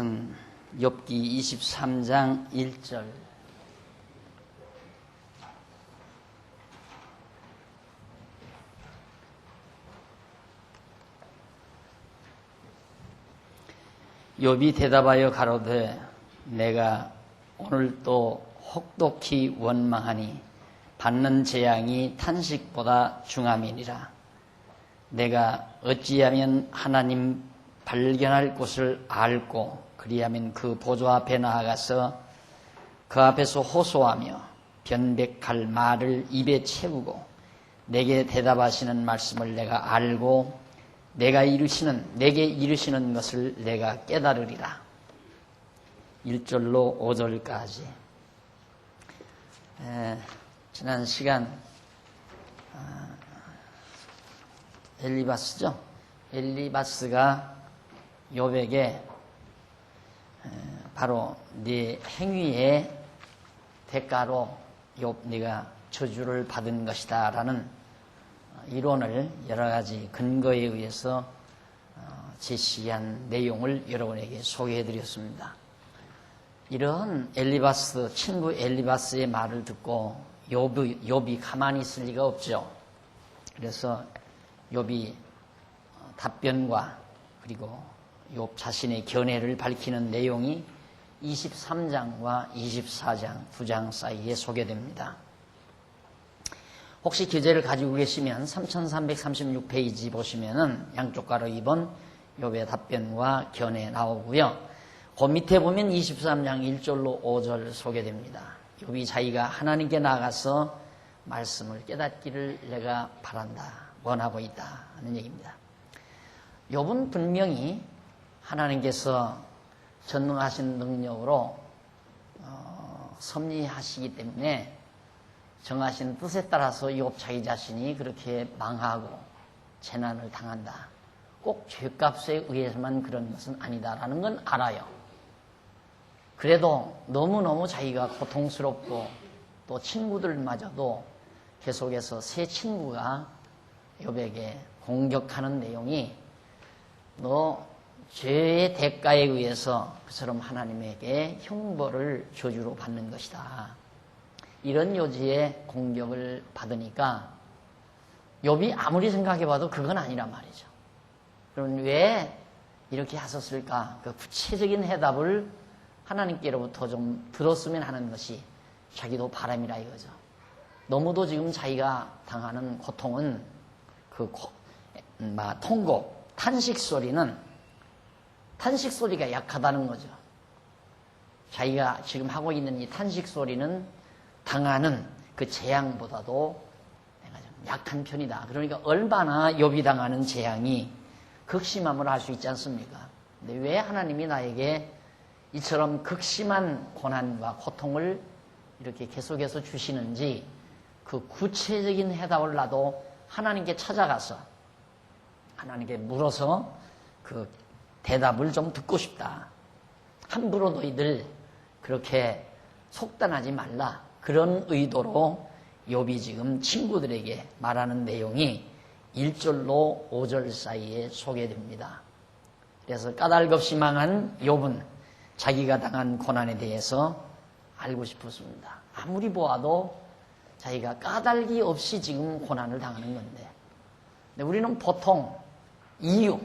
욥기 23장 1절. 욥이 대답하여 가로되 내가 오늘 또 혹독히 원망하니 받는 재앙이 탄식보다 중함이니라. 내가 어찌하면 하나님 발견할 곳을 알고 그리하면 그 보좌 앞에 나아가서 그 앞에서 호소하며 변백할 말을 입에 채우고 내게 대답하시는 말씀을 내가 알고 내게 이르시는 것을 내가 깨달으리라. 1절로 5절까지. 지난 시간 엘리바스죠. 엘리바스가 욥에게 바로 네 행위의 대가로 욥 네가 저주를 받은 것이다 라는 이론을 여러 가지 근거에 의해서 제시한 내용을 여러분에게 소개해 드렸습니다. 이런 엘리바스, 친구 엘리바스의 말을 듣고 욥이 가만히 있을 리가 없죠. 그래서 욥이 답변과 그리고 욥 자신의 견해를 밝히는 내용이 23장과 24장 두 장 사이에 소개됩니다. 혹시 교재를 가지고 계시면 3336페이지 보시면은 양쪽 가로 2번 욥의 답변과 견해 나오고요. 그 밑에 보면 23장 1절로 5절 소개됩니다. 욥이 자기가 하나님께 나가서 말씀을 깨닫기를 내가 바란다, 원하고 있다 하는 얘기입니다. 욥은 분명히 하나님께서 전능하신 능력으로 섭리하시기 때문에 정하신 뜻에 따라서 욥 자기 자신이 그렇게 망하고 재난을 당한다. 꼭 죄값에 의해서만 그런 것은 아니다라는 건 알아요. 그래도 너무너무 자기가 고통스럽고 또 친구들마저도 계속해서 새 친구가 욥에게 공격하는 내용이 너 죄의 대가에 의해서 그처럼 하나님에게 형벌을 저주로 받는 것이다. 이런 요지의 공격을 받으니까 욥이 아무리 생각해봐도 그건 아니란 말이죠. 그럼 왜 이렇게 하셨을까? 그 구체적인 해답을 하나님께로부터 좀 들었으면 하는 것이 자기도 바람이라 이거죠. 너무도 지금 자기가 당하는 고통은 통곡, 탄식 소리가 약하다는 거죠. 자기가 지금 하고 있는 이 탄식 소리는 당하는 그 재앙보다도 내가 좀 약한 편이다. 그러니까 얼마나 욥이 당하는 재앙이 극심함을 알 수 있지 않습니까? 근데 왜 하나님이 나에게 이처럼 극심한 고난과 고통을 이렇게 계속해서 주시는지 그 구체적인 해답을 나도 하나님께 찾아가서 하나님께 물어서 그 대답을 좀 듣고 싶다. 함부로 너희들 그렇게 속단하지 말라. 그런 의도로 욥이 지금 친구들에게 말하는 내용이 1절로 5절 사이에 소개됩니다. 그래서 까닭없이 망한 욥은 자기가 당한 고난에 대해서 알고 싶었습니다. 아무리 보아도 자기가 까닭이 없이 지금 고난을 당하는 건데, 근데 우리는 보통 이유,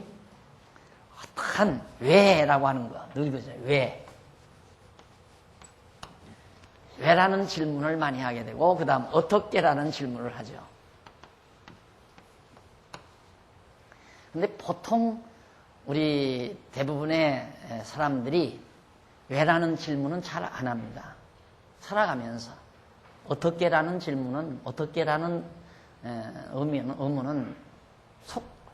어떠한 왜라고 하는 거 늘 그러죠. 왜라는 질문을 많이 하게 되고 그 다음 어떻게라는 질문을 하죠. 근데 보통 우리 대부분의 사람들이 왜라는 질문은 잘 안 합니다. 살아가면서 어떻게라는 질문은, 어떻게라는 의문은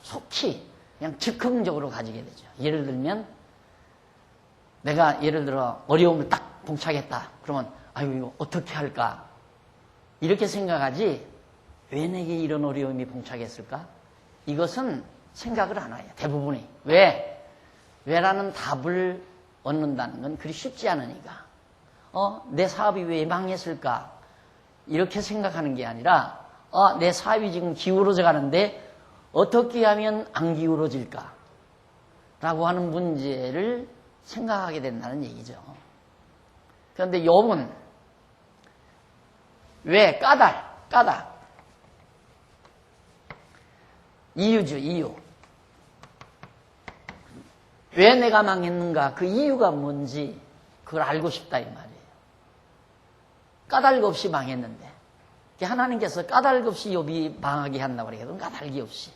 속히 그냥 즉흥적으로 가지게 되죠. 예를 들면 내가 예를 들어 어려움을 딱 봉착했다. 그러면 아유 이거 어떻게 할까? 이렇게 생각하지 왜 내게 이런 어려움이 봉착했을까? 이것은 생각을 안 해요. 대부분이. 왜라는 답을 얻는다는 건 그리 쉽지 않으니까. 내 사업이 왜 망했을까? 이렇게 생각하는 게 아니라 내 사업이 지금 기울어져 가는데 어떻게 하면 안 기울어질까? 라고 하는 문제를 생각하게 된다는 얘기죠. 그런데 욥은 왜 까닭 이유죠. 이유. 왜 내가 망했는가, 그 이유가 뭔지 그걸 알고 싶다 이 말이에요. 까닭 없이 망했는데 하나님께서 까닭 없이 욥이 망하게 한다고 그래요. 까닭이 없이.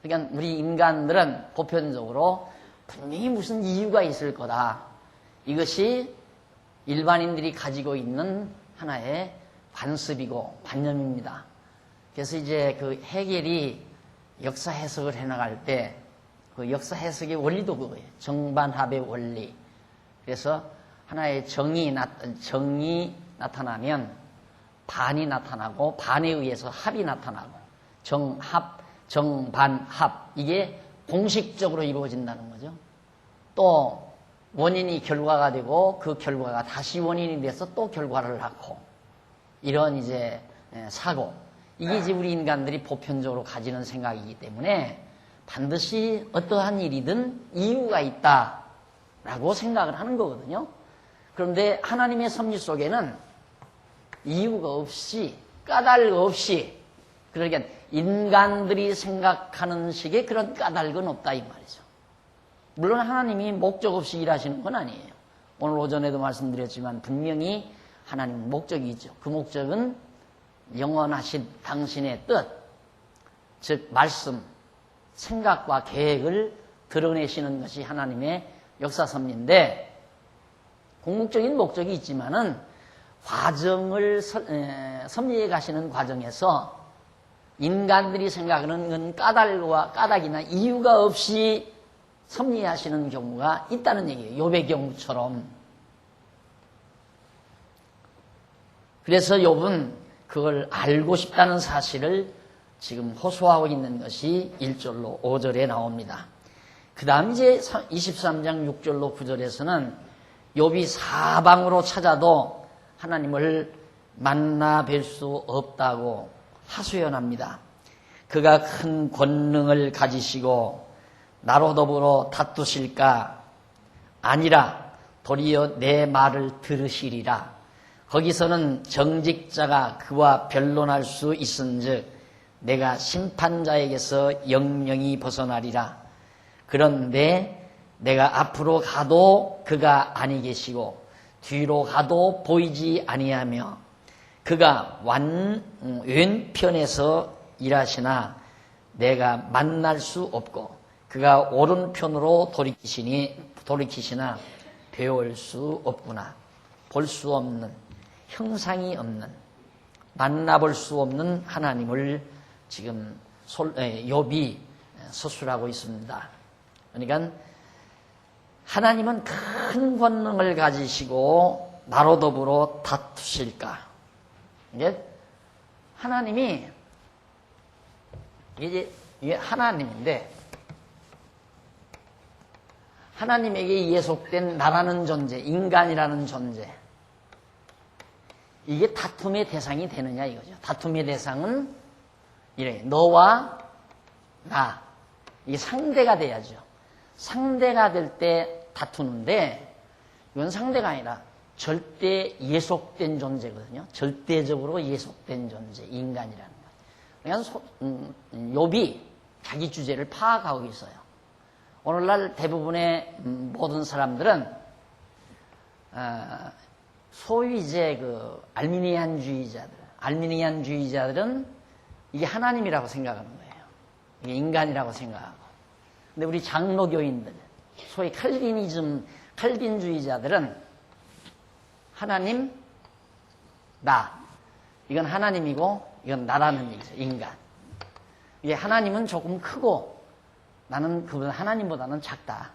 그러니까 우리 인간들은 보편적으로 분명히 무슨 이유가 있을 거다. 이것이 일반인들이 가지고 있는 하나의 관습이고 관념입니다. 그래서 이제 그 해겔이 역사 해석을 해나갈 때 그 역사 해석의 원리도 그거예요. 정반합의 원리. 그래서 하나의 정이 나타나면 반이 나타나고, 반에 의해서 합이 나타나고, 정합, 정반합, 이게 공식적으로 이루어진다는 거죠. 또 원인이 결과가 되고 그 결과가 다시 원인이 돼서 또 결과를 낳고, 이런 이제 사고, 이게 이제 우리 인간들이 보편적으로 가지는 생각이기 때문에 반드시 어떠한 일이든 이유가 있다라고 생각을 하는 거거든요. 그런데 하나님의 섭리 속에는 이유가 없이, 까닭 없이, 그러니까 인간들이 생각하는 식의 그런 까닭은 없다 이 말이죠. 물론 하나님이 목적 없이 일하시는 건 아니에요. 오늘 오전에도 말씀드렸지만 분명히 하나님은 목적이 있죠. 그 목적은 영원하신 당신의 뜻, 즉 말씀, 생각과 계획을 드러내시는 것이 하나님의 역사 섭리인데, 궁극적인 목적이 있지만은 과정을 섭리해 가시는 과정에서 인간들이 생각하는 까닭이나 이유가 없이 섭리하시는 경우가 있다는 얘기예요. 욥의 경우처럼. 그래서 욥은 그걸 알고 싶다는 사실을 지금 호소하고 있는 것이 1절로 5절에 나옵니다. 그 다음 이제 23장 6절로 9절에서는 욥이 사방으로 찾아도 하나님을 만나 뵐 수 없다고 하소연합니다. 그가 큰 권능을 가지시고 나로 더불어 다투실까? 아니라 도리어 내 말을 들으시리라. 거기서는 정직자가 그와 변론할 수 있은즉 내가 심판자에게서 영영이 벗어나리라. 그런데 내가 앞으로 가도 그가 아니 계시고 뒤로 가도 보이지 아니하며 그가 왼편에서 일하시나 내가 만날 수 없고 그가 오른편으로 돌이키시나 배울 수 없구나. 볼 수 없는, 형상이 없는, 만나볼 수 없는 하나님을 지금 욥이 서술하고 있습니다. 그러니까 하나님은 큰 권능을 가지시고 나로 더불어 다투실까? 이게 하나님이 이게 하나님인데 하나님에게 예속된 나라는 존재, 인간이라는 존재, 이게 다툼의 대상이 되느냐 이거죠. 다툼의 대상은 이래, 너와 나, 이게 상대가 돼야죠. 상대가 될 때 다투는데 이건 상대가 아니라 절대 예속된 존재거든요. 절대적으로 예속된 존재, 인간이라는 것. 그러니까 욥이 자기 주제를 파악하고 있어요. 오늘날 대부분의 모든 사람들은 소위 이제 그 알미니안주의자들은 이게 하나님이라고 생각하는 거예요. 이게 인간이라고 생각하고. 근데 우리 장로교인들, 소위 칼빈주의자들은 하나님, 나. 이건 하나님이고 이건 나라는 얘기죠. 인간. 이게 하나님은 조금 크고 나는 그보다 하나님보다는 작다.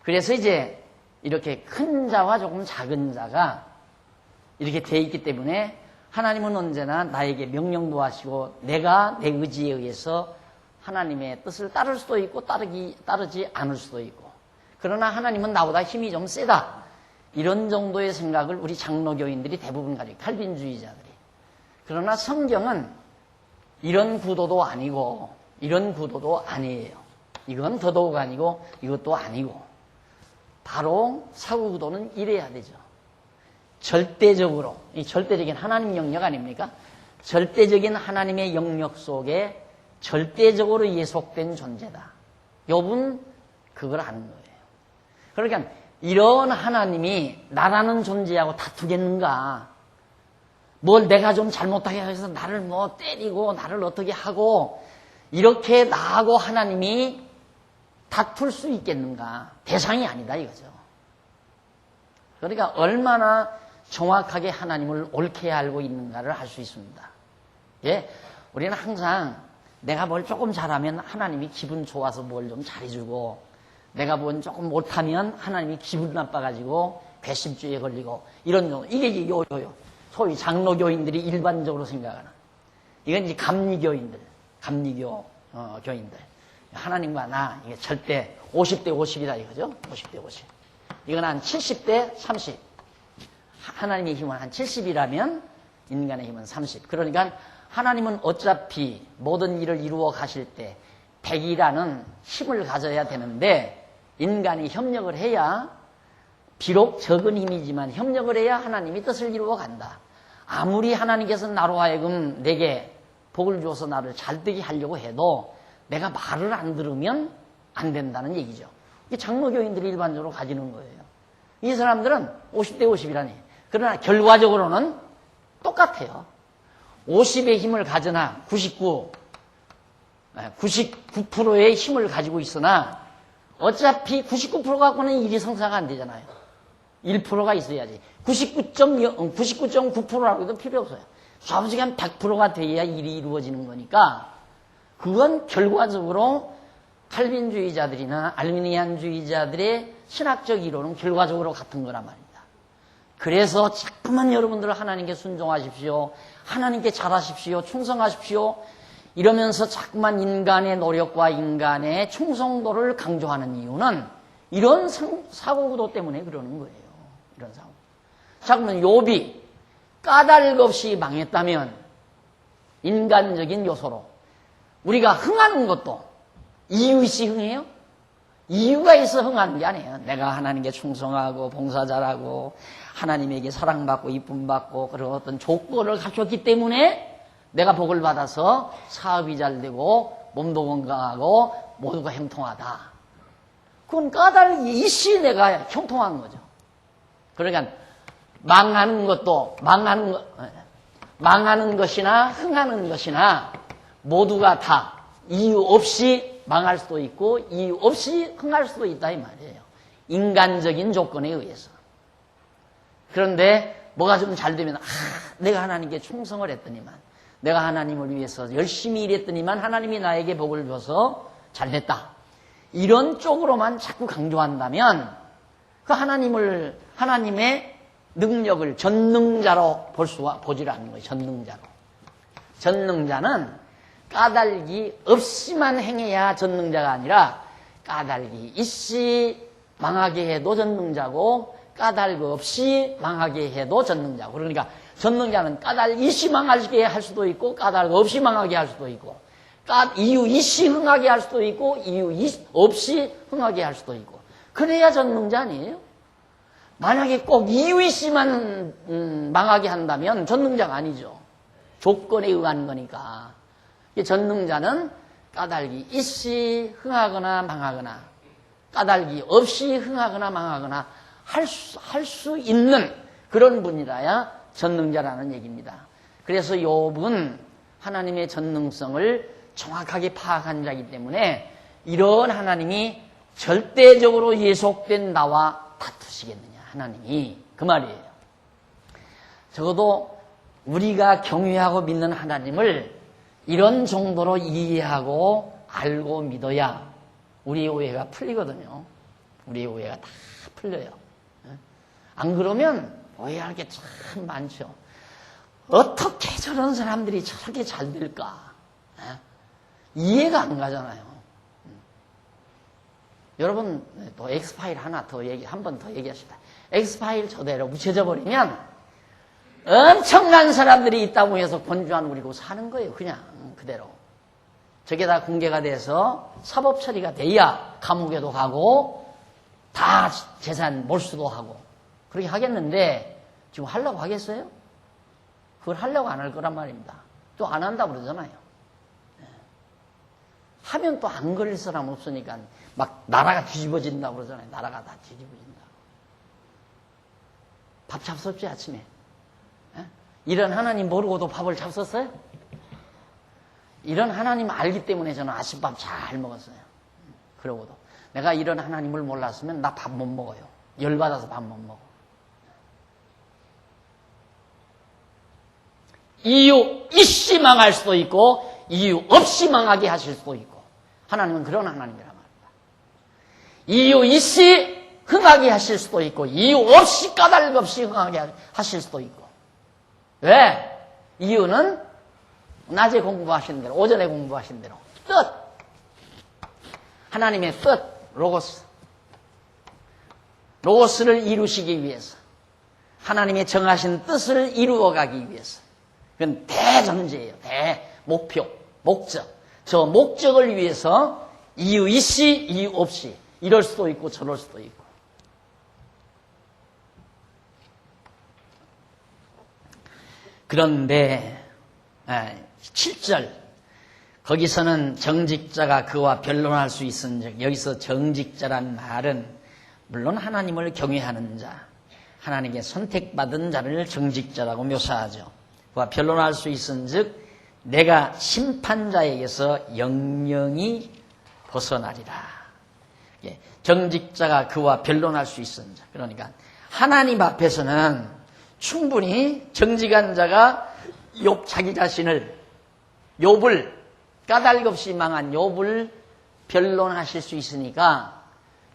그래서 이제 이렇게 큰 자와 조금 작은 자가 이렇게 돼 있기 때문에 하나님은 언제나 나에게 명령도 하시고 내가 내 의지에 의해서 하나님의 뜻을 따를 수도 있고 따르지 않을 수도 있고, 그러나 하나님은 나보다 힘이 좀 세다. 이런 정도의 생각을 우리 장로교인들이 대부분 가지고, 칼빈주의자들이. 그러나 성경은 이런 구도도 아니고 이런 구도도 아니에요. 이건 더더욱 아니고 이것도 아니고. 바로 사후구도는 이래야 되죠. 절대적으로, 이 절대적인 하나님 영역 아닙니까? 절대적인 하나님의 영역 속에 절대적으로 예속된 존재다. 욥은 그걸 아는 거예요. 그러니까 이런 하나님이 나라는 존재하고 다투겠는가? 뭘 내가 좀 잘못하게 해서 나를 뭐 때리고 나를 어떻게 하고 이렇게 나하고 하나님이 다툴 수 있겠는가? 대상이 아니다 이거죠. 그러니까 얼마나 정확하게 하나님을 옳게 알고 있는가를 알 수 있습니다. 예, 우리는 항상 내가 뭘 조금 잘하면 하나님이 기분 좋아서 뭘 좀 잘해주고 내가 뭘 조금 못하면 하나님이 기분 나빠가지고 괘씸죄에 걸리고 이런 거 이게 이제 소위 장로교인들이 일반적으로 생각하는 이건 이제 감리교인들, 감리교 교인들 하나님과 나 이게 절대 50대 50이다 이거죠. 50대 50. 이건 한 70대 30. 하나님의 힘은 한 70이라면 인간의 힘은 30. 그러니까 하나님은 어차피 모든 일을 이루어 가실 때 100이라는 힘을 가져야 되는데 인간이 협력을 해야 비록 적은 힘이지만 협력을 해야 하나님이 뜻을 이루어 간다. 아무리 하나님께서 나로 하여금 내게 복을 주어서 나를 잘되게 하려고 해도 내가 말을 안 들으면 안 된다는 얘기죠. 이게 장로교인들이 일반적으로 가지는 거예요. 이 사람들은 50대 50이라니. 그러나 결과적으로는 똑같아요. 50의 힘을 가져나 99%의 힘을 가지고 있으나 어차피 99% 갖고는 일이 성사가 안 되잖아요. 1%가 있어야지. 99.9%라고 해도 필요 없어요. 좌우지간 100%가 돼야 일이 이루어지는 거니까 그건 결과적으로 칼빈주의자들이나 알미니안주의자들의 신학적 이론은 결과적으로 같은 거란 말입니다. 그래서 자꾸만 여러분들 하나님께 순종하십시오. 하나님께 잘하십시오. 충성하십시오. 이러면서 자꾸만 인간의 노력과 인간의 충성도를 강조하는 이유는 이런 사고구도 때문에 그러는 거예요. 이런 사고. 자, 그러면 욥이 까닭 없이 망했다면 인간적인 요소로 우리가 흥하는 것도 이유 있이 흥해요? 이유가 있어 흥하는 게 아니에요. 내가 하나님께 충성하고 봉사 잘하고 하나님에게 사랑받고 이쁨받고 그런 어떤 조건을 갖췄기 때문에 내가 복을 받아서 사업이 잘 되고 몸도 건강하고 모두가 형통하다. 그건 까닭이 있이 내가 형통한 거죠. 그러니까 망하는 것이나 흥하는 것이나 모두가 다 이유 없이 망할 수도 있고 이유 없이 흥할 수도 있다 이 말이에요. 인간적인 조건에 의해서. 그런데 뭐가 좀 잘 되면 내가 하나님께 충성을 했더니만 내가 하나님을 위해서 열심히 일했더니만 하나님이 나에게 복을 줘서 잘 됐다. 이런 쪽으로만 자꾸 강조한다면 그 하나님의 능력을 전능자로 보지를 않는 거예요. 전능자로. 전능자는 까닭이 없이만 행해야 전능자가 아니라 까닭이 있이 망하게 해도 전능자고 까닭 없이 망하게 해도 전능자고. 그러니까 전능자는 까닭 있이 망하게 할 수도 있고 까닭 없이 망하게 할 수도 있고 이유 있이 흥하게 할 수도 있고 이유 없이 흥하게 할 수도 있고 그래야 전능자 아니에요? 만약에 꼭 이유 있이만 망하게 한다면 전능자가 아니죠. 조건에 의한 거니까. 전능자는 까닭이 있이 흥하거나 망하거나 까닭이 없이 흥하거나 망하거나 할 수 있는 그런 분이라야 전능자라는 얘기입니다. 그래서 욥은 하나님의 전능성을 정확하게 파악한 자이기 때문에 이런 하나님이 절대적으로 예속된 나와 다투시겠느냐 하나님이 그 말이에요. 적어도 우리가 경외하고 믿는 하나님을 이런 정도로 이해하고 알고 믿어야 우리의 오해가 풀리거든요. 우리의 오해가 다 풀려요. 안 그러면 오해할 게 참 많죠. 어떻게 저런 사람들이 저렇게 잘 될까? 이해가 안 가잖아요. 여러분 또 엑스파일 하나 더 한 번 더 얘기합시다. 엑스파일 저대로 묻혀져 버리면 엄청난 사람들이 있다고 해서 권주한 우리고 사는 거예요. 그냥 그대로. 저게 다 공개가 돼서 사법 처리가 돼야 감옥에도 가고 다 재산 몰수도 하고 그렇게 하겠는데 지금 하려고 하겠어요? 그걸 하려고 안 할 거란 말입니다. 또 안 한다고 그러잖아요. 하면 또 안 걸릴 사람 없으니까 막 나라가 뒤집어진다고 그러잖아요. 나라가 다 뒤집어진다. 밥 잡섰지 아침에? 이런 하나님 모르고도 밥을 잡섰어요? 이런 하나님 알기 때문에 저는 아침밥 잘 먹었어요. 그러고도 내가 이런 하나님을 몰랐으면 나 밥 못 먹어요. 열받아서 밥 못 먹어. 이유 있이 망할 수도 있고 이유 없이 망하게 하실 수도 있고 하나님은 그런 하나님이란 말입니다. 이유 있이 흥하게 하실 수도 있고 이유 없이 까닭 없이 흥하게 하실 수도 있고 왜? 이유는 낮에 공부하신 대로 오전에 공부하신 대로 뜻 하나님의 뜻 로고스를 이루시기 위해서 하나님의 정하신 뜻을 이루어가기 위해서 그건 대전제예요. 대목표, 목적. 저 목적을 위해서 이유 있이 이유 없이 이럴 수도 있고 저럴 수도 있고 그런데 7절 거기서는 정직자가 그와 변론할 수 있은즉 여기서 정직자란 말은 물론 하나님을 경외하는 자 하나님께 선택받은 자를 정직자라고 묘사하죠. 그와 변론할 수 있은즉 내가 심판자에게서 영영이 벗어나리라. 정직자가 그와 변론할 수 있은즉 그러니까 하나님 앞에서는 충분히 정직한 자가 자기 자신을 욥을 까닭 없이 망한 욥을 변론하실 수 있으니까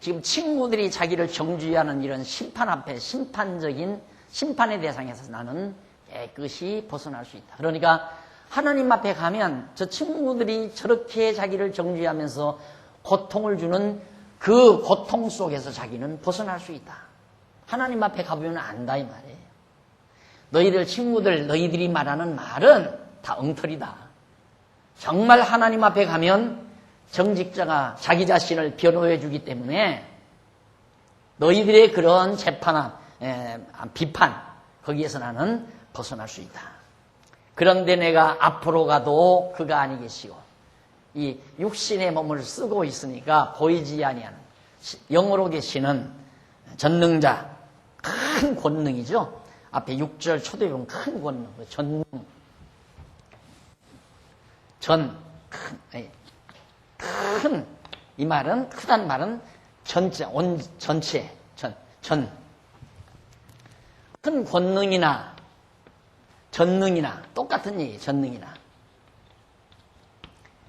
지금 친구들이 자기를 정죄하는 이런 심판 앞에 심판적인 심판의 대상에서 나는 깨끗이 벗어날 수 있다. 그러니까 하나님 앞에 가면 저 친구들이 저렇게 자기를 정죄하면서 고통을 주는 그 고통 속에서 자기는 벗어날 수 있다. 하나님 앞에 가보면 안다 이 말이에요. 너희들 친구들 너희들이 말하는 말은 다 엉터리다. 정말 하나님 앞에 가면 정직자가 자기 자신을 변호해 주기 때문에 너희들의 그런 재판, 비판 거기에서 나는 벗어날 수 있다. 그런데 내가 앞으로 가도 그가 아니 계시고 이 육신의 몸을 쓰고 있으니까 보이지 아니하는 영으로 계시는 전능자 큰 권능이죠. 앞에 6절 초대에 보면 큰 권능, 전능, 큰, 이 말은, 크단 말은 전체, 전체, 큰 권능이나 전능이나 똑같은 얘기예요. 전능이나.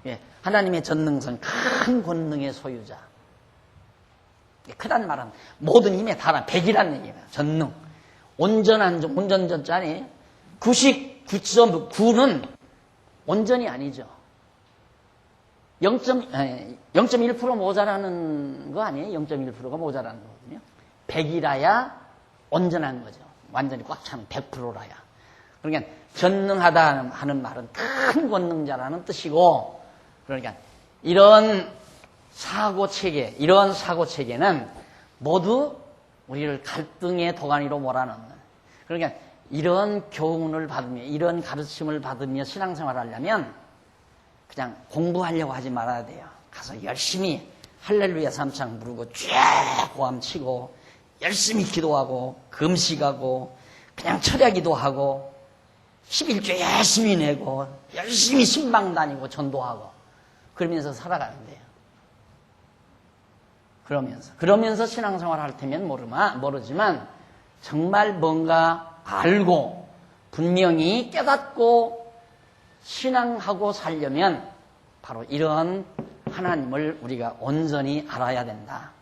예, 하나님의 전능선 큰 권능의 소유자. 크단 말은 모든 힘에 달한 100이라는 얘기예요. 전능. 온전전자 아니에요? 99.9는 온전이 아니죠. 0.1% 모자라는 거 아니에요? 0.1%가 모자라는 거거든요. 100이라야 온전한 거죠. 완전히 꽉 차는 100%라야. 그러니까 전능하다 하는 말은 큰 권능자라는 뜻이고, 그러니까 이런 사고체계는 모두 우리를 갈등의 도가니로 몰아넣는. 그러니까 이런 교훈을 받으며, 이런 가르침을 받으며 신앙생활을 하려면 그냥 공부하려고 하지 말아야 돼요. 가서 열심히 할렐루야 삼창 부르고 쫙 고함치고 열심히 기도하고 금식하고 그냥 철야기도 하고 11조 열심히 내고 열심히 신방 다니고 전도하고 그러면서 살아가는 돼요. 그러면서 신앙생활 할 테면 모르지만 정말 뭔가 알고 분명히 깨닫고 신앙하고 살려면 바로 이런 하나님을 우리가 온전히 알아야 된다.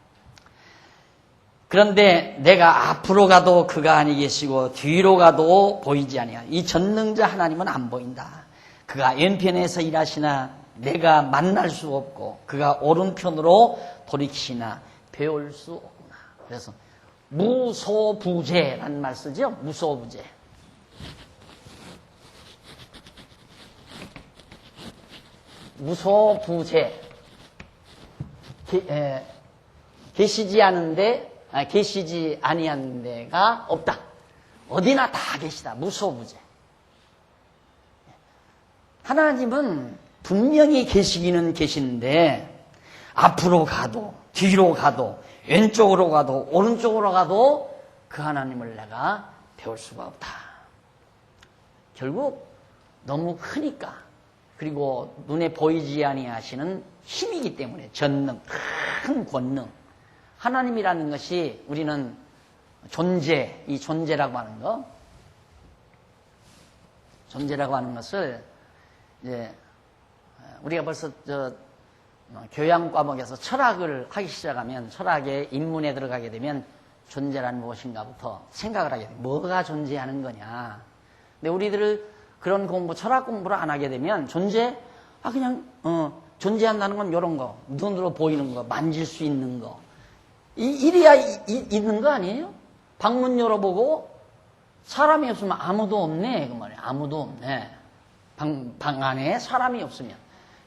그런데 내가 앞으로 가도 그가 아니 계시고 뒤로 가도 보이지 아니하여 이 전능자 하나님은 안 보인다. 그가 왼편에서 일하시나 내가 만날 수 없고 그가 오른편으로 돌이키시나 배울 수 없구나. 그래서 무소부재라는 말 쓰죠. 무소부재. 무소부재. 계시지 아니한 데가 없다. 어디나 다 계시다. 무소부재. 하나님은 분명히 계시기는 계신데 앞으로 가도 뒤로 가도 왼쪽으로 가도 오른쪽으로 가도 그 하나님을 내가 배울 수가 없다. 결국 너무 크니까, 그리고 눈에 보이지 아니하시는 힘이기 때문에, 전능, 큰 권능. 하나님이라는 것이 우리는 존재, 이 존재라고 하는 거, 존재라고 하는 것을 이제 우리가 벌써 교양 과목에서 철학을 하기 시작하면, 철학의 입문에 들어가게 되면 존재란 무엇인가부터 생각을 하게 돼요. 뭐가 존재하는 거냐. 근데 우리들 그런 공부, 철학 공부를 안 하게 되면 존재, 그냥 존재한다는 건 이런 거, 눈으로 보이는 거, 만질 수 있는 거, 이래야 있는 거 아니에요? 방문 열어보고 사람이 없으면 아무도 없네, 그 말이에요. 아무도 없네. 방 안에 사람이 없으면.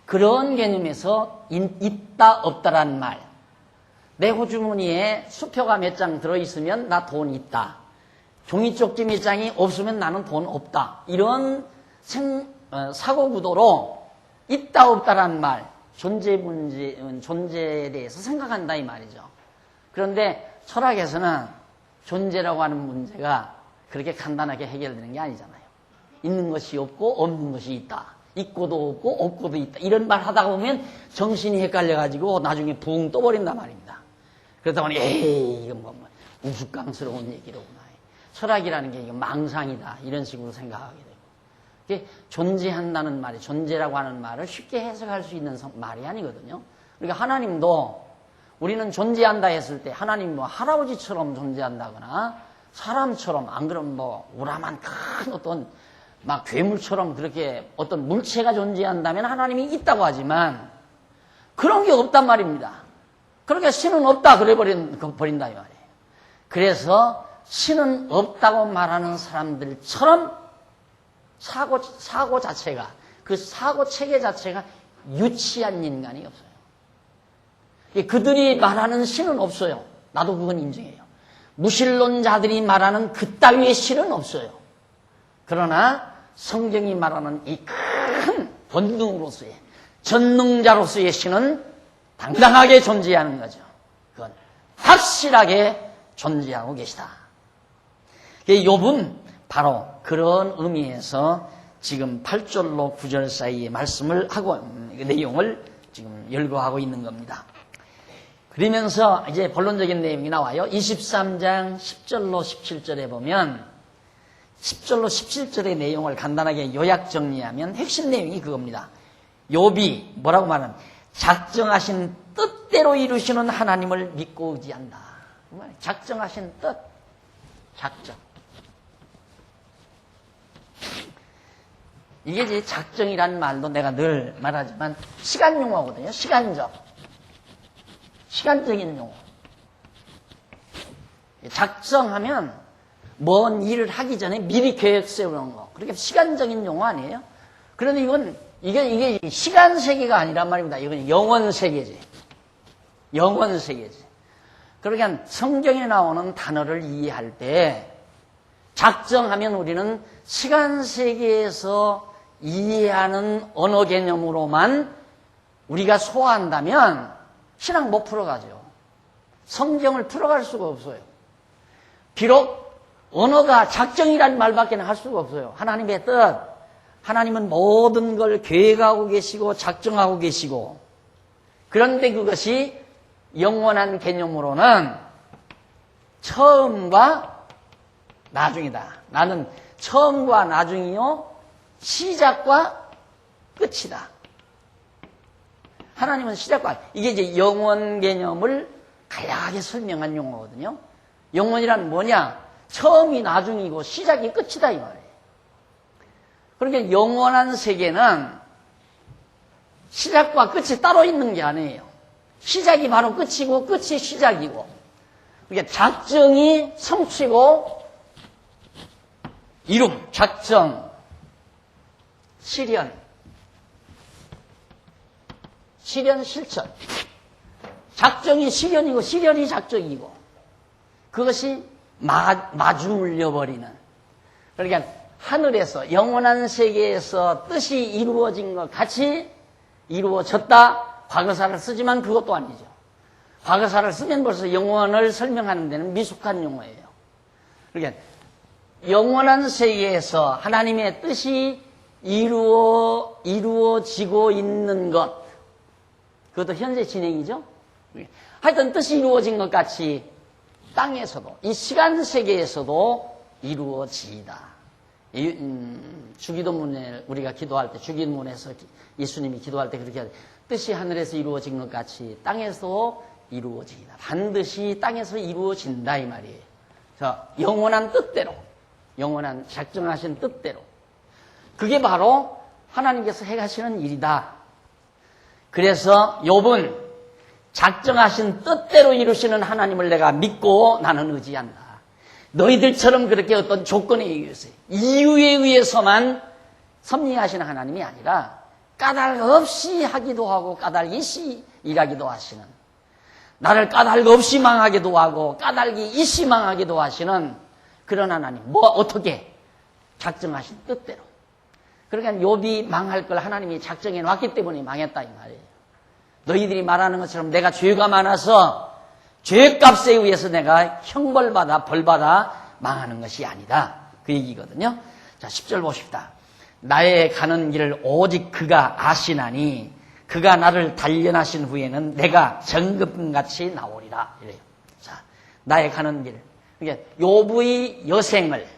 그런 개념에서 있다 없다란 말. 내 호주머니에 수표가 몇 장 들어있으면 나 돈 있다. 종이 쪽지 몇 장이 없으면 나는 돈 없다. 이런 사고 구도로 있다 없다란 말, 존재에 대해서 생각한다 이 말이죠. 그런데 철학에서는 존재라고 하는 문제가 그렇게 간단하게 해결되는 게 아니잖아요. 있는 것이 없고 없는 것이 있다. 있고도 없고 없고도 있다. 이런 말 하다가 보면 정신이 헷갈려가지고 나중에 붕 떠버린단 말입니다. 그러다 보니 에이 이건 뭐 우스꽝스러운 얘기로구나. 철학이라는 게 망상이다. 이런 식으로 생각하게 되고. 이게 존재한다는 말이, 존재라고 하는 말을 쉽게 해석할 수 있는 말이 아니거든요. 그러니까 하나님도 우리는 존재한다 했을 때 하나님 뭐 할아버지처럼 존재한다거나 사람처럼, 안 그러면 뭐 우람한 큰 어떤 막 괴물처럼 그렇게 어떤 물체가 존재한다면 하나님이 있다고 하지만 그런 게 없단 말입니다. 그러니까 신은 없다 그래 버린다 이 말이에요. 그래서 신은 없다고 말하는 사람들처럼 사고 자체가, 그 사고 체계 자체가 유치한 인간이 없어요. 그들이 말하는 신은 없어요. 나도 그건 인정해요. 무신론자들이 말하는 그따위의 신은 없어요. 그러나 성경이 말하는 이 큰 권능으로서의, 전능자로서의 신은 당당하게 존재하는 거죠. 그건 확실하게 존재하고 계시다. 욥은 바로 그런 의미에서 지금 8절로 9절 사이의 말씀을 하고, 내용을 지금 열거하고 있는 겁니다. 그러면서 이제 본론적인 내용이 나와요. 23장 10절로 17절에 보면 10절로 17절의 내용을 간단하게 요약 정리하면 핵심 내용이 그겁니다. 욥이 뭐라고 말하면 작정하신 뜻대로 이루시는 하나님을 믿고 의지한다. 작정하신 뜻, 작정. 이게 이제 작정이라는 말도 내가 늘 말하지만 시간 용어거든요. 시간적인 용어. 작정하면 먼 일을 하기 전에 미리 계획 세우는 거. 그렇게 시간적인 용어 아니에요? 그런데 이게 시간 세계가 아니란 말입니다. 이건 영원 세계지. 영원 세계지. 그러니까 성경에 나오는 단어를 이해할 때 작정하면 우리는 시간 세계에서 이해하는 언어 개념으로만 우리가 소화한다면 신앙 못 풀어가죠. 성경을 풀어갈 수가 없어요. 비록 언어가 작정이라는 말밖에 할 수가 없어요. 하나님의 뜻, 하나님은 모든 걸 계획하고 계시고 작정하고 계시고, 그런데 그것이 영원한 개념으로는 처음과 나중이다. 나는 처음과 나중이요, 시작과 끝이다. 하나님은 시작과, 이게 이제 영원 개념을 다양하게 설명한 용어거든요. 영원이란 뭐냐? 처음이 나중이고 시작이 끝이다 이 말이에요. 그러니까 영원한 세계는 시작과 끝이 따로 있는 게 아니에요. 시작이 바로 끝이고 끝이 시작이고, 그러니까 작정이 성취고 이룸, 작정, 실현, 실천. 작정이 실현이고 실현이 작정이고 그것이 마주물려버리는 그러니까 하늘에서 영원한 세계에서 뜻이 이루어진 것 같이 이루어졌다. 과거사를 쓰지만 그것도 아니죠. 과거사를 쓰면 벌써 영원을 설명하는 데는 미숙한 용어예요. 그러니까 영원한 세계에서 하나님의 뜻이 이루어지고 있는 것 그것도 현재 진행이죠. 하여튼 뜻이 이루어진 것 같이 땅에서도 이 시간 세계에서도 이루어지이다. 주기도문에 우리가 기도할 때 주기도문에서 예수님이 기도할 때 그렇게 하죠. 뜻이 하늘에서 이루어진 것 같이 땅에서 이루어지이다. 반드시 땅에서 이루어진다 이 말이에요. 자, 영원한 뜻대로 영원한 작정하신 뜻대로 그게 바로 하나님께서 행하시는 일이다. 그래서 욥은 작정하신 뜻대로 이루시는 하나님을 내가 믿고 나는 의지한다. 너희들처럼 그렇게 어떤 조건에 의해서 이유에 의해서만 섭리하시는 하나님이 아니라 까닭 없이 하기도 하고 까닭 있이 일하기도 하시는 나를 까닭 없이 망하기도 하고 까닭이 있이 망하기도 하시는 그런 하나님. 뭐 어떻게 작정하신 뜻대로. 그러니까 욥이 망할 걸 하나님이 작정해 놨기 때문에 망했다 이 말이에요. 너희들이 말하는 것처럼 내가 죄가 많아서 죄값에 의해서 내가 형벌받아 벌받아 망하는 것이 아니다. 그 얘기거든요. 자, 10절 보십시다. 나의 가는 길을 오직 그가 아시나니 그가 나를 단련하신 후에는 내가 정금같이 나오리라. 이래요. 자, 나의 가는 길. 그러니까 욥의 여생을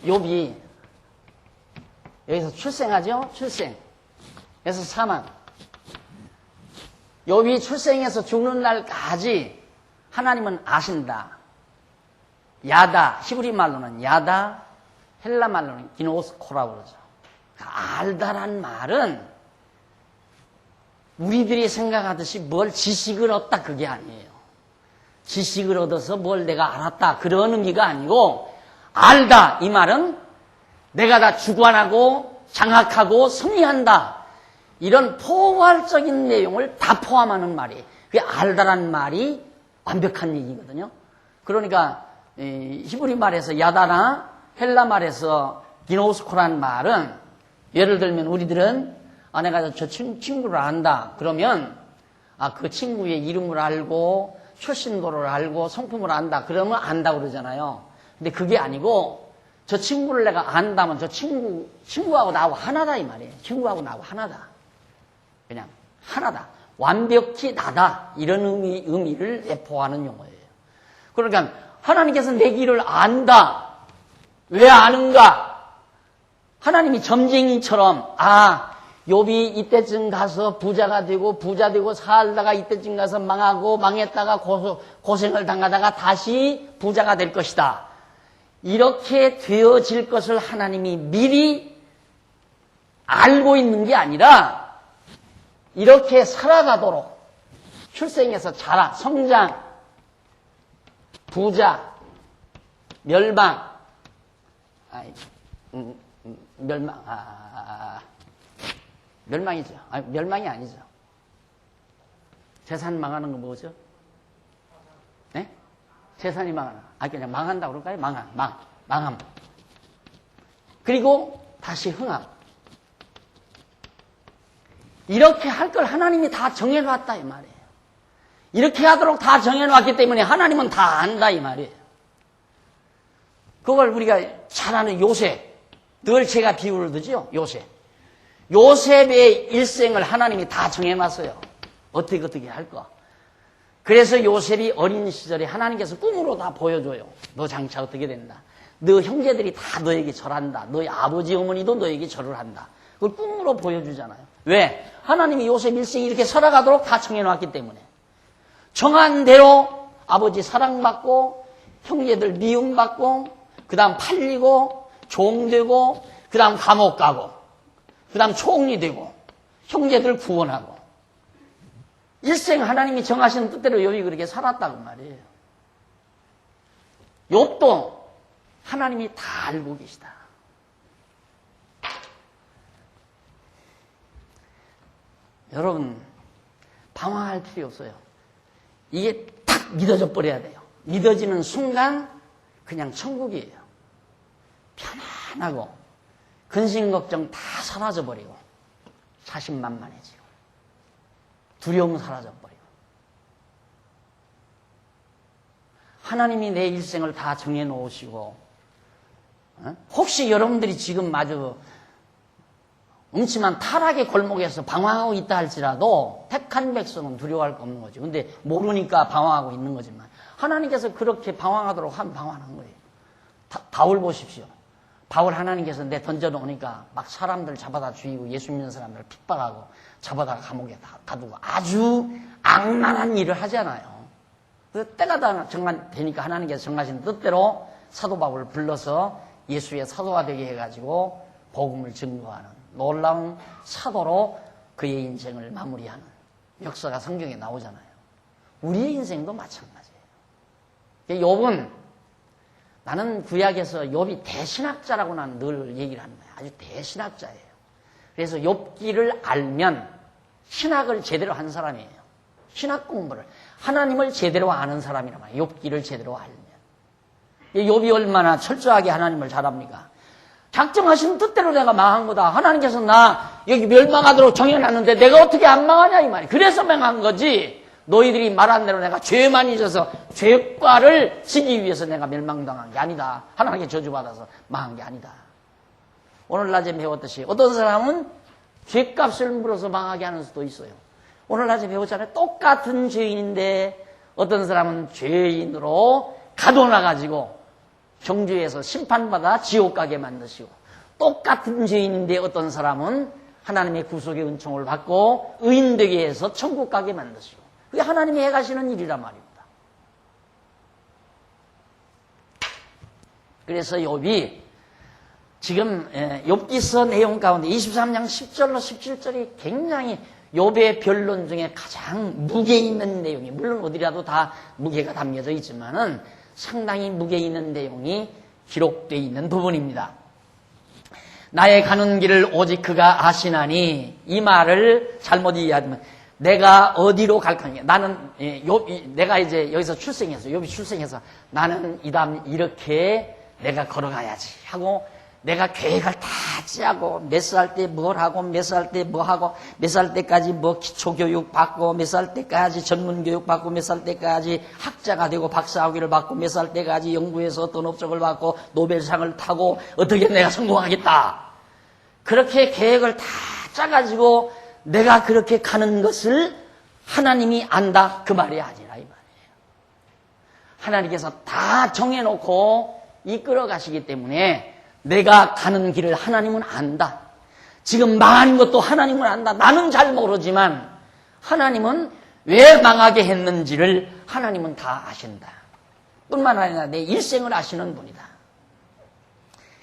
욥이 여기서 출생하죠? 출생. 그래서 사망. 욥이 출생해서 죽는 날까지 하나님은 아신다. 야다. 히브리 말로는 야다. 헬라 말로는 기노스코라고 그러죠. 알다란 말은 우리들이 생각하듯이 뭘 지식을 얻다 그게 아니에요. 지식을 얻어서 뭘 내가 알았다 그런 의미가 아니고 알다 이 말은 내가 다 주관하고 장악하고 섭리한다 이런 포괄적인 내용을 다 포함하는 말이에요. 그게 알다란 말이 완벽한 얘기거든요. 그러니까 히브리 말에서 야다나 헬라 말에서 기노스코란 말은 예를 들면 우리들은 내가 저 친구를 안다 그러면 그 친구의 이름을 알고 출신도를 알고 성품을 안다 그러면 안다고 그러잖아요. 근데 그게 아니고 저 친구를 내가 안다면 저 친구하고 나하고 하나다 이 말이에요. 친구하고 나하고 하나다. 그냥 하나다. 완벽히 나다. 이런 의미를 내포하는 용어예요. 그러니까 하나님께서 내 길을 안다. 왜 아는가? 하나님이 점쟁이처럼 욥이 이때쯤 가서 부자가 되고 부자 되고 살다가 이때쯤 가서 망하고 망했다가 고생을 당하다가 다시 부자가 될 것이다. 이렇게 되어질 것을 하나님이 미리 알고 있는 게 아니라 이렇게 살아가도록 출생에서 자라, 성장, 부자, 멸망, 멸망이죠. 멸망이 아니죠. 재산 망하는 건 뭐죠? 네? 재산이 망하는. 그냥 망한다고 그럴까요? 망함. 그리고 다시 흥함. 이렇게 할 걸 하나님이 다 정해놨다 이 말이에요. 이렇게 하도록 다 정해놨기 때문에 하나님은 다 안다 이 말이에요. 그걸 우리가 잘 아는 요셉. 늘 제가 비유를 두죠. 요셉의 일생을 하나님이 다 정해놨어요. 어떻게 할까. 그래서 요셉이 어린 시절에 하나님께서 꿈으로 다 보여줘요. 너 장차 어떻게 된다. 너 형제들이 다 너에게 절한다. 너희 아버지 어머니도 너에게 절을 한다. 그걸 꿈으로 보여주잖아요. 왜? 하나님이 요셉 일생이 이렇게 살아가도록 다 정해놨기 때문에. 정한 대로 아버지 사랑받고 형제들 미움받고 그 다음 팔리고 종되고 그 다음 감옥 가고 그 다음 총리 되고 형제들 구원하고 일생 하나님이 정하신 뜻대로 욥이 그렇게 살았다고 말이에요. 욥도 하나님이 다 알고 계시다. 여러분, 방황할 필요 없어요. 이게 딱 믿어져 버려야 돼요. 믿어지는 순간 그냥 천국이에요. 편안하고 근심 걱정 다 사라져 버리고 자신만만해지고 두려움 사라져 버리고 하나님이 내 일생을 다 정해 놓으시고 혹시 여러분들이 지금 마주 음침한 타락의 골목에서 방황하고 있다 할지라도 택한 백성은 두려워할 거 없는 거죠. 근데 모르니까 방황하고 있는 거지만 하나님께서 그렇게 방황하도록 한 방황한 거예요. 바울 보십시오. 바울 하나님께서 내 던져놓으니까 막 사람들 잡아다 죽이고 예수 믿는 사람들을 핍박하고 잡아다가 감옥에 가두고 아주 악랄한 일을 하잖아요. 그래서 때가 다 되니까 하나님께서 정하신 뜻대로 사도 바울을 불러서 예수의 사도가 되게 해가지고 복음을 증거하는 놀라운 사도로 그의 인생을 마무리하는 역사가 성경에 나오잖아요. 우리의 인생도 마찬가지예요. 욥은 나는 구약에서 욥이 대신학자라고 난 늘 얘기를 하는 거예요. 아주 대신학자예요. 그래서 욥기를 알면 신학을 제대로 한 사람이에요. 신학 공부를 하나님을 제대로 아는 사람이란 말이에요. 욥기를 제대로 알면. 욥이 얼마나 철저하게 하나님을 잘 압니까? 작정하신 뜻대로 내가 망한 거다. 하나님께서 나 여기 멸망하도록 정해놨는데 내가 어떻게 안 망하냐 이 말이에요. 그래서 망한 거지. 너희들이 말한 대로 내가 죄 많이 져서 죄과를 지기 위해서 내가 멸망당한 게 아니다. 하나님께 저주받아서 망한 게 아니다. 오늘 낮에 배웠듯이 어떤 사람은 죄값을 물어서 망하게 하는 수도 있어요. 오늘 낮에 배웠잖아요. 똑같은 죄인인데 어떤 사람은 죄인으로 가둬놔가지고 정죄에서 심판받아 지옥 가게 만드시고 똑같은 죄인인데 어떤 사람은 하나님의 구속의 은총을 받고 의인되게 해서 천국 가게 만드시고 그게 하나님이 해가시는 일이란 말입니다. 그래서 욥이 지금 욥기서 내용 가운데 23장 10절로 17절이 굉장히 욥의 변론 중에 가장 무게 있는 내용이 물론 어디라도 다 무게가 담겨져 있지만은 상당히 무게 있는 내용이 기록되어 있는 부분입니다. 나의 가는 길을 오직 그가 아시나니 이 말을 잘못 이해하면 내가 어디로 갈 거냐. 나는 내가 이제 여기서 출생해서 욥이 출생해서 나는 이다음 이렇게 내가 걸어가야지 하고 내가 계획을 다 짜고 몇 살 때 뭘 하고 몇 살 때 뭐 하고 몇 살 때까지 뭐 기초교육 받고 몇 살 때까지 전문교육 받고 몇 살 때까지 학자가 되고 박사학위를 받고 몇 살 때까지 연구해서 어떤 업적을 받고 노벨상을 타고 어떻게 내가 성공하겠다. 그렇게 계획을 다 짜가지고 내가 그렇게 가는 것을 하나님이 안다 그 말이 아니라 이 말이에요. 하나님께서 다 정해놓고 이끌어 가시기 때문에 내가 가는 길을 하나님은 안다. 지금 망한 것도 하나님은 안다. 나는 잘 모르지만 하나님은 왜 망하게 했는지를 하나님은 다 아신다. 뿐만 아니라 내 일생을 아시는 분이다.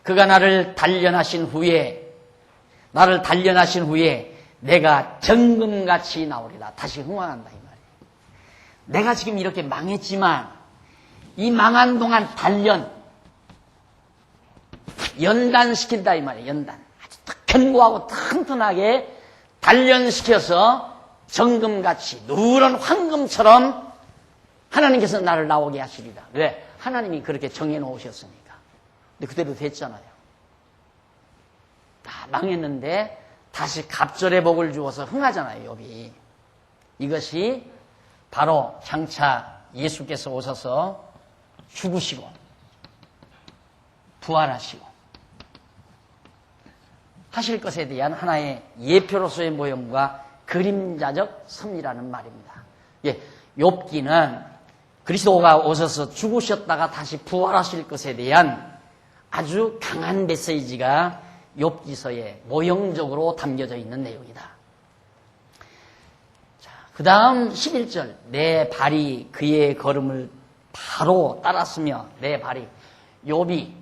그가 나를 단련하신 후에 내가 정금같이 나오리라. 다시 흥황한다 이 말이에요. 내가 지금 이렇게 망했지만 이 망한 동안 연단시킨다 이 말이에요. 연단. 아주 견고하고 튼튼하게 단련시켜서 정금같이 누런 황금처럼 하나님께서 나를 나오게 하시리라. 왜? 하나님이 그렇게 정해놓으셨으니까. 근데 그대로 됐잖아요. 다 망했는데 다시 갑절의 복을 주어서 흥하잖아요. 욥이. 이것이 바로 장차 예수께서 오셔서 죽으시고 부활하시고 하실 것에 대한 하나의 예표로서의 모형과 그림자적 섭리라는 말입니다. 예, 욥기는 그리스도가 오셔서 죽으셨다가 다시 부활하실 것에 대한 아주 강한 메시지가 욥기서에 모형적으로 담겨져 있는 내용이다. 자, 그 다음 11절 내 발이 그의 걸음을 바로 따랐으며 내 발이 욥이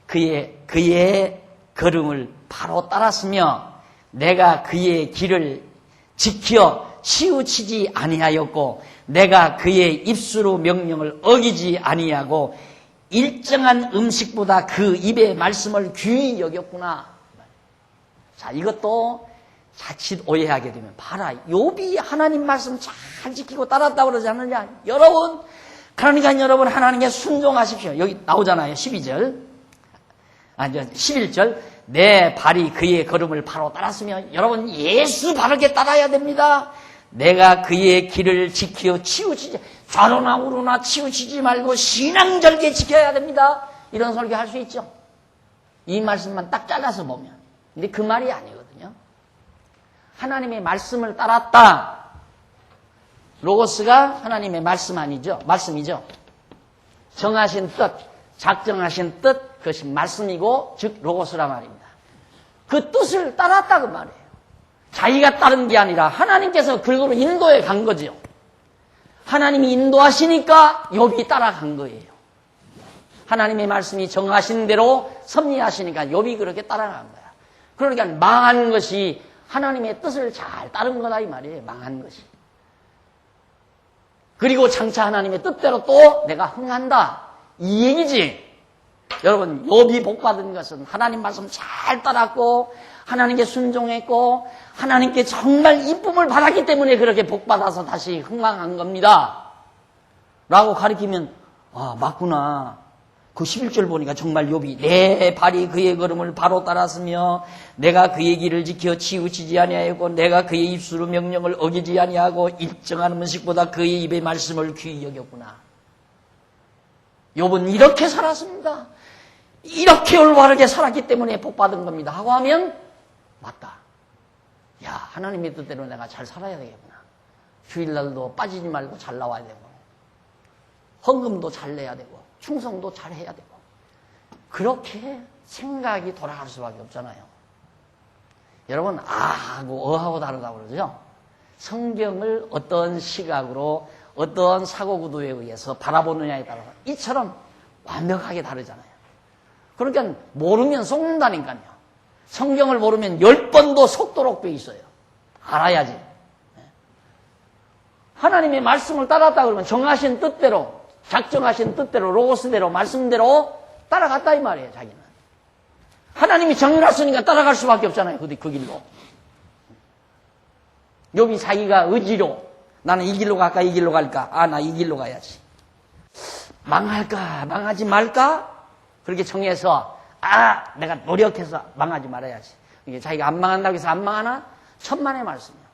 그의 걸음을 바로 따랐으며 내가 그의 길을 지켜 치우치지 아니하였고 내가 그의 입술로 명령을 어기지 아니하고 일정한 음식보다 그 입의 말씀을 귀히 여겼구나. 자, 이것도 자칫 오해하게 되면 봐라, 욥이 하나님 말씀 잘 지키고 따랐다고 그러지 않느냐. 여러분, 그러니까 여러분 하나님께 순종하십시오. 여기 나오잖아요. 12절. 11절. 내 발이 그의 걸음을 바로 따랐으며, 여러분 예수 바르게 따라야 됩니다. 내가 그의 길을 지켜 치우치지, 좌로나 우로나 치우치지 말고 신앙절개 지켜야 됩니다. 이런 설교 할 수 있죠. 이 말씀만 딱 잘라서 보면. 근데 그 말이 아니거든요. 하나님의 말씀을 따랐다. 로고스가 하나님의 말씀 아니죠? 말씀이죠. 정하신 뜻, 작정하신 뜻, 그것이 말씀이고 즉 로고스란 말입니다. 그 뜻을 따랐다 그 말이에요. 자기가 따른 게 아니라 하나님께서 그걸로 인도해 간 거죠. 하나님이 인도하시니까 욥이 따라간 거예요. 하나님의 말씀이 정하신 대로 섭리하시니까 욥이 그렇게 따라간 거야. 그러니까 망한 것이 하나님의 뜻을 잘 따른 거다 이 말이에요. 망한 것이. 그리고 장차 하나님의 뜻대로 또 내가 흥한다 이 얘기지. 여러분, 욥이 복받은 것은 하나님 말씀 잘 따랐고 하나님께 순종했고 하나님께 정말 이쁨을 받았기 때문에 그렇게 복받아서 다시 흥망한 겁니다 라고 가리키면, 아, 맞구나. 그 11절 보니까 정말 욥이 내 발이 그의 걸음을 바로 따랐으며 내가 그의 길을 지켜 치우치지 아니하였고 내가 그의 입술로 명령을 어기지 아니하고 일정한 음식보다 그의 입의 말씀을 귀히 여겼구나. 욥은 이렇게 살았습니다. 이렇게 올바르게 살았기 때문에 복받은 겁니다 하고 하면 맞다. 야, 하나님의 뜻대로 내가 잘 살아야 되겠구나. 주일날도 빠지지 말고 잘 나와야 되고 헌금도 잘 내야 되고 충성도 잘 해야 되고 그렇게 생각이 돌아갈 수밖에 없잖아요. 여러분, 아하고 어하고 다르다고 그러죠. 성경을 어떤 시각으로 어떤 사고구도에 의해서 바라보느냐에 따라서 이처럼 완벽하게 다르잖아요. 그러니까 모르면 속는다니까요. 성경을 모르면 10번도 속도록 돼 있어요. 알아야지. 하나님의 말씀을 따랐다 그러면 정하신 뜻대로, 작정하신 뜻대로, 로고스대로, 말씀대로 따라갔다 이 말이에요. 자기는. 하나님이 정해놨으니까 따라갈 수밖에 없잖아요. 그 길로. 욥이 자기가 의지로 나는 이 길로 갈까 이 길로 갈까, 아, 나 이 길로 가야지. 망할까 망하지 말까 그렇게 정해서, 아, 내가 노력해서 망하지 말아야지. 이게 자기가 안 망한다고 해서 안 망하나? 천만의 말씀이에요.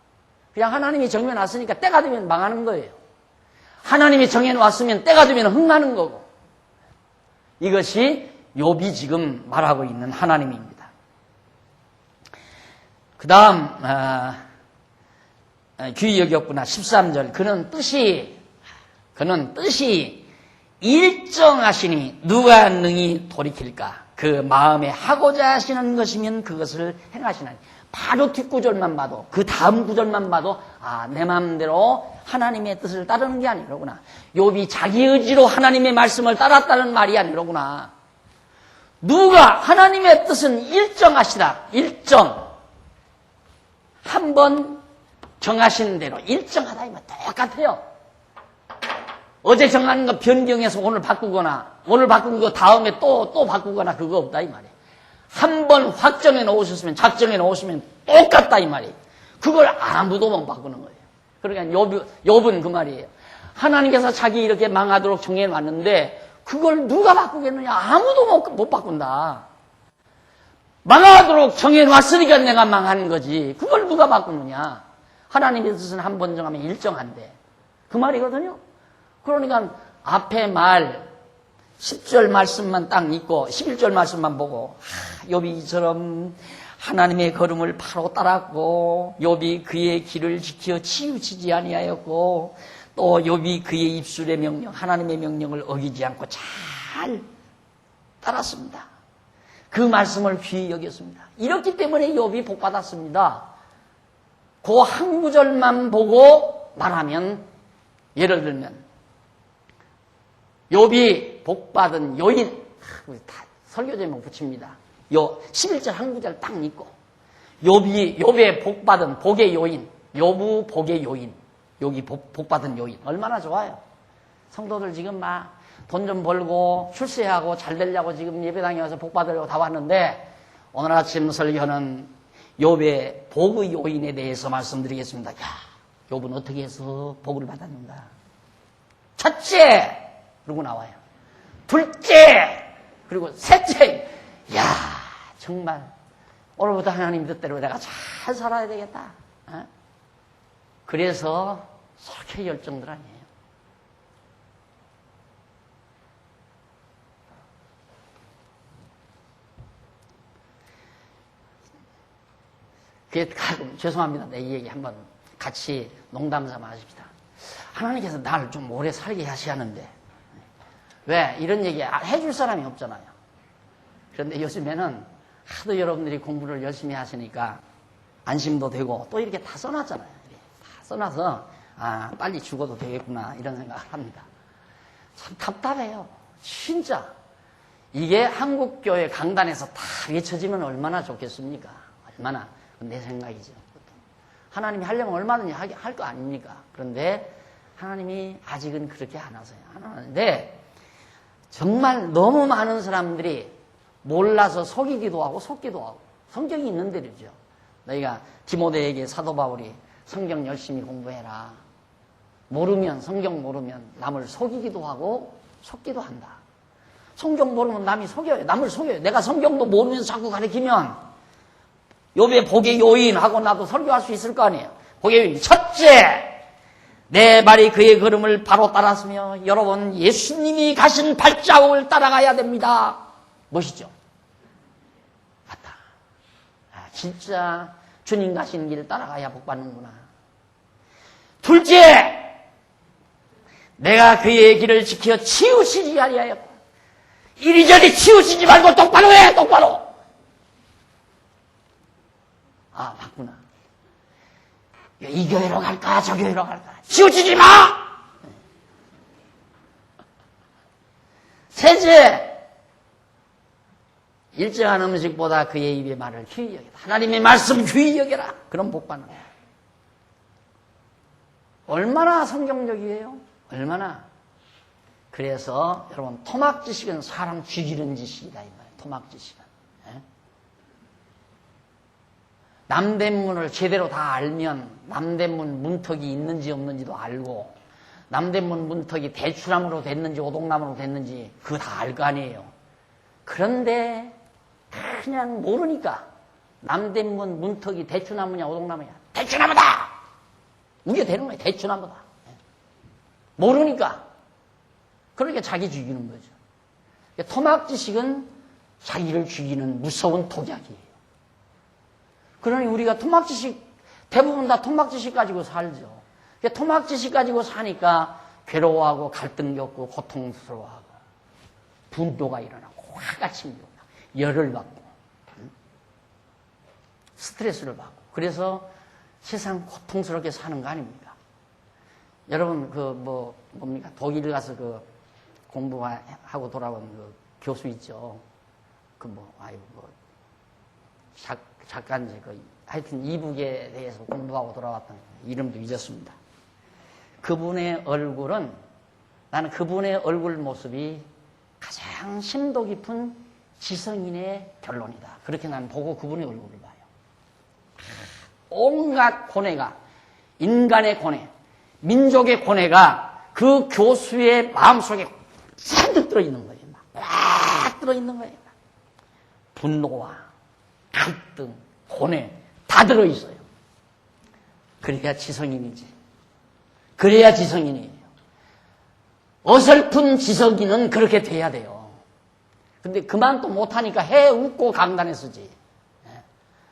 그냥 하나님이 정해놨으니까 때가 되면 망하는 거예요. 하나님이 정해놨으면 때가 되면 흥하는 거고. 이것이 욥이 지금 말하고 있는 하나님입니다. 그 다음 귀히 여겼구나. 13절. 그는 뜻이 일정하시니 누가 능히 돌이킬까? 그 마음에 하고자 하시는 것이면 그것을 행하시나니. 바로 뒷구절만 봐도, 그 다음 구절만 봐도, 아, 내 마음대로 하나님의 뜻을 따르는 게 아니로구나. 욥이 자기 의지로 하나님의 말씀을 따랐다는 말이 아니로구나. 누가 하나님의 뜻은 일정하시다. 일정. 한번 정하신 대로 일정하다 이 말 똑같아요. 어제 정하는 거 변경해서 오늘 바꾸거나 오늘 바꾼 거 다음에 또 바꾸거나 그거 없다 이 말이에요. 한 번 확정해 놓으셨으면, 작정해 놓으시면 똑같다 이 말이에요. 그걸 아무도 못 바꾸는 거예요. 그러니까 욥은 그 말이에요. 하나님께서 자기 이렇게 망하도록 정해 놨는데 그걸 누가 바꾸겠느냐? 아무도 못 바꾼다. 망하도록 정해 놨으니까 내가 망하는 거지. 그걸 누가 바꾸느냐? 하나님의 뜻은 한 번 정하면 일정한데. 그 말이거든요. 그러니까 앞에 말 10절 말씀만 딱 읽고 11절 말씀만 보고, 욥이 이처럼 하나님의 걸음을 바로 따랐고 욥이 그의 길을 지켜 치우치지 아니하였고 또 욥이 그의 입술의 명령, 하나님의 명령을 어기지 않고 잘 따랐습니다. 그 말씀을 귀히 여겼습니다. 이렇기 때문에 욥이 복받았습니다. 그 한 구절만 보고 말하면, 예를 들면 욥이 복받은 요인, 다 설교 제목 붙입니다. 11절 한 구절 딱 읽고 욥의 복받은 복의 요인, 욥의 복의 요인, 여기 복받은 요인 얼마나 좋아요. 성도들 지금 막 돈 좀 벌고 출세하고 잘 되려고 지금 예배당에 와서 복받으려고 다 왔는데 오늘 아침 설교는 욥의 복의 요인에 대해서 말씀드리겠습니다. 야, 욥은 어떻게 해서 복을 받았는가? 첫째, 그러고 나와요. 둘째, 그리고 셋째. 야, 정말 오늘부터 하나님 뜻대로 내가 잘 살아야 되겠다. 어? 그래서 저렇게 열정들 아니에요. 그게 죄송합니다. 내 얘기 한번 같이 농담 삼아 하십시다. 하나님께서 나를 좀 오래 살게 하시는데 왜 이런 얘기 해줄 사람이 없잖아요. 그런데 요즘에는 하도 여러분들이 공부를 열심히 하시니까 안심도 되고 또 이렇게 다 써놨잖아요. 다 써놔서 빨리 죽어도 되겠구나 이런 생각을 합니다. 참 답답해요. 진짜 이게 한국교회 강단에서 다 외쳐지면 얼마나 좋겠습니까? 얼마나 내 생각이죠. 하나님이 하려면 얼마든지 할 거 아닙니까? 그런데 하나님이 아직은 그렇게 안 하세요. 안 하는데 정말 너무 많은 사람들이 몰라서 속이기도 하고 속기도 하고 성경이 있는 대로죠. 너희가 디모데에게 사도 바울이 성경 열심히 공부해라. 모르면 성경 모르면 남을 속이기도 하고 속기도 한다. 성경 모르면 남이 속여요. 남을 속여요. 내가 성경도 모르면서 자꾸 가르치면 욥의 복의 요인하고 나도 설교할 수 있을 거 아니에요. 복의 요인 첫째, 내 말이 그의 걸음을 바로 따랐으며 여러분 예수님이 가신 발자국을 따라가야 됩니다. 멋있죠? 맞다. 진짜 주님 가신 길을 따라가야 복받는구나. 둘째, 내가 그의 길을 지켜 치우치지 아니하여 이리저리 치우치지 말고 똑바로 해. 똑바로. 맞구나. 이 교회로 갈까 저 교회로 갈까 치우치지 마. 셋째, 일정한 음식보다 그의 입의 말을 귀히 여겨라. 하나님의 말씀 귀히 여겨라. 그럼 복 받는 거야. 얼마나 성경적이에요? 얼마나. 그래서 여러분 토막지식은 사람 죽이는 지식이다 이 말이에요. 토막지식은. 남대문을 제대로 다 알면 남대문 문턱이 있는지 없는지도 알고 남대문 문턱이 대추나무로 됐는지 오동나무로 됐는지 그거 다 알 거 아니에요. 그런데 그냥 모르니까 남대문 문턱이 대추나무냐 오동나무냐 대추나무다! 이게 되는 거예요. 대추나무다. 모르니까. 그러니까 자기 죽이는 거죠. 토막지식은 자기를 죽이는 무서운 독약이에요. 그러니 우리가 토막지식, 대부분 다 토막지식 가지고 살죠. 토막지식 가지고 사니까 괴로워하고 갈등 겪고 고통스러워하고 분노가 일어나고 화가 치밀고 열을 받고 스트레스를 받고 그래서 세상 고통스럽게 사는 거 아닙니까? 여러분 뭡니까? 독일 가서 공부하고 돌아온 교수 있죠. 작가인지 하여튼 이북에 대해서 공부하고 돌아왔던 이름도 잊었습니다. 그분의 얼굴은 나는 그분의 얼굴 모습이 가장 심도 깊은 지성인의 결론이다. 그렇게 나는 보고 그분의 얼굴을 봐요. 온갖 고뇌가 인간의 고뇌, 민족의 고뇌가 그 교수의 마음속에 잔뜩 들어있는 거예요. 꽉 들어있는 거예요. 분노와 갈등, 고뇌 다 들어있어요. 그래야 지성인이지. 그래야 지성인이에요. 어설픈 지성인은 그렇게 돼야 돼요. 근데 그만 또 못하니까 해 웃고 강단에 서지.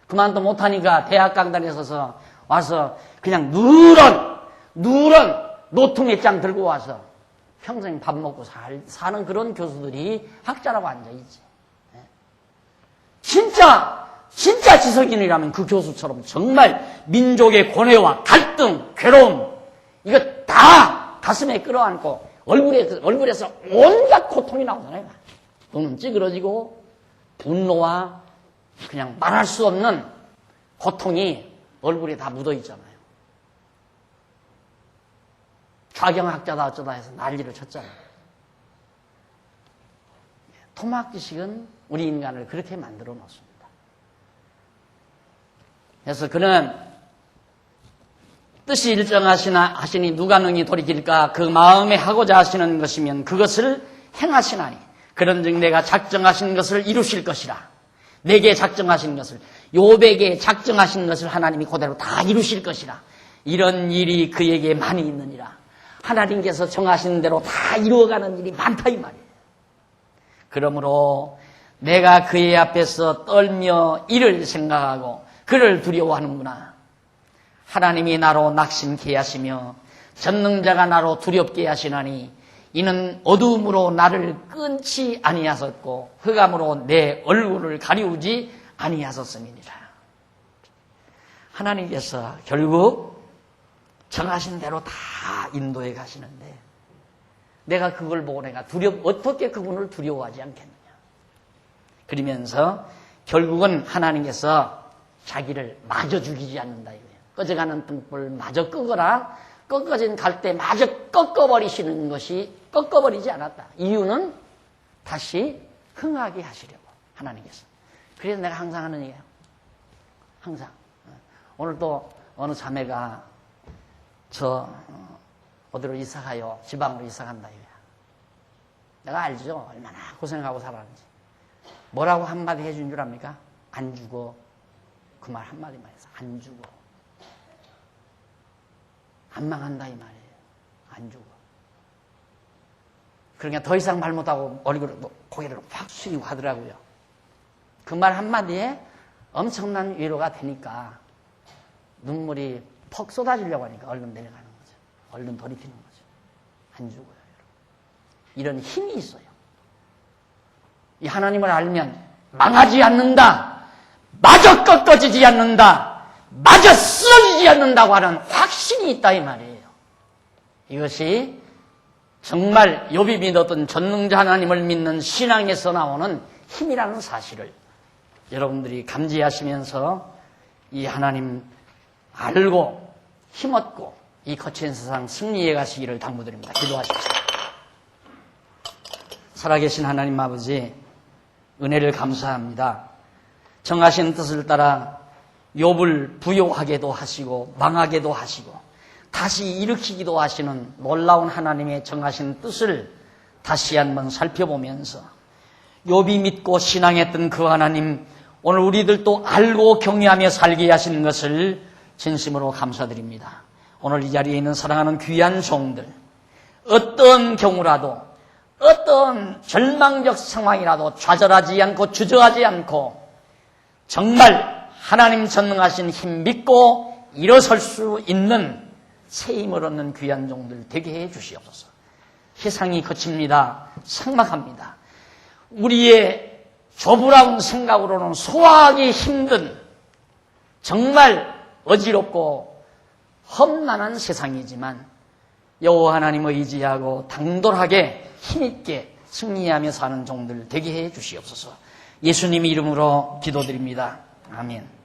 그만 또 못하니까 대학 강단에 서서 와서 그냥 누런 노통의 장 들고 와서 평생 밥 먹고 사는 그런 교수들이 학자라고 앉아있지. 진짜 지성인이라면 그 교수처럼 정말 민족의 고뇌와 갈등, 괴로움 이거 다 가슴에 끌어안고 얼굴에서 온갖 고통이 나오잖아요. 눈은 찌그러지고 분노와 그냥 말할 수 없는 고통이 얼굴에 다 묻어 있잖아요. 좌경학자다 어쩌다 해서 난리를 쳤잖아요. 토막지식은 우리 인간을 그렇게 만들어 놓습니다. 그래서 그는 뜻이 일정하시니 누가 능히 돌이킬까? 그 마음에 하고자 하시는 것이면 그것을 행하시나니 그런즉 내가 작정하신 것을 이루실 것이라. 내게 작정하신 것을, 욥에게 작정하신 것을 하나님이 그대로 다 이루실 것이라. 이런 일이 그에게 많이 있느니라. 하나님께서 정하신 대로 다 이루어가는 일이 많다 이 말이에요. 그러므로 내가 그의 앞에서 떨며 이를 생각하고 그를 두려워하는구나. 하나님이 나로 낙심케 하시며 전능자가 나로 두렵게 하시나니 이는 어두움으로 나를 끊지 아니하셨고 흑암으로 내 얼굴을 가리우지 아니하셨음이니라. 하나님께서 결국 정하신 대로 다 인도해 가시는데 내가 그걸 보고 내가 어떻게 그분을 두려워하지 않겠느냐. 그러면서 결국은 하나님께서 자기를 마저 죽이지 않는다 이거예요. 꺼져가는 등불 마저 끄거라. 꺾어진 갈대 마저 꺾어버리시는 것이 꺾어버리지 않았다. 이유는 다시 흥하게 하시려고 하나님께서. 그래서 내가 항상 하는 얘기예요. 항상. 오늘 또 어느 자매가 어디로 이사가요? 지방으로 이사간다 이거야. 내가 알죠. 얼마나 고생하고 살았는지. 뭐라고 한마디 해준 줄 압니까? 안 죽어. 그 말 한마디만 해서 안 죽어. 안 망한다 이 말이에요. 안 죽어. 그러니까 더 이상 말 못하고 고개를 확 숙이고 하더라고요. 그 말 한마디에 엄청난 위로가 되니까 눈물이 퍽 쏟아지려고 하니까 얼른 내려가는 거죠. 얼른 돌이키는 거죠. 안 죽어요. 여러분. 이런 힘이 있어요. 이 하나님을 알면 망하지 않는다. 마저 꺾어지지 않는다. 마저 쓰러지지 않는다고 하는 확신이 있다 이 말이에요. 이것이 정말 욥이 믿었던 전능자 하나님을 믿는 신앙에서 나오는 힘이라는 사실을 여러분들이 감지하시면서 이 하나님 알고 힘없고 이 거친 세상 승리해 가시기를 당부드립니다. 기도하십시오. 살아계신 하나님 아버지, 은혜를 감사합니다. 정하신 뜻을 따라 욥을 부요하게도 하시고 망하게도 하시고 다시 일으키기도 하시는 놀라운 하나님의 정하신 뜻을 다시 한번 살펴보면서 욥이 믿고 신앙했던 그 하나님, 오늘 우리들도 알고 경외하며 살게 하시는 것을 진심으로 감사드립니다. 오늘 이 자리에 있는 사랑하는 귀한 종들, 어떤 경우라도 어떤 절망적 상황이라도 좌절하지 않고 주저하지 않고 정말 하나님 전능하신 힘 믿고 일어설 수 있는 새 힘을 얻는 귀한 종들 되게 해 주시옵소서. 세상이 거칩니다. 삭막합니다. 우리의 조부라운 생각으로는 소화하기 힘든 정말 어지럽고 험난한 세상이지만 여호와 하나님을 의지하고 당돌하게 힘있게 승리하며 사는 종들 되게 해 주시옵소서. 예수님 이름으로 기도드립니다. 아멘.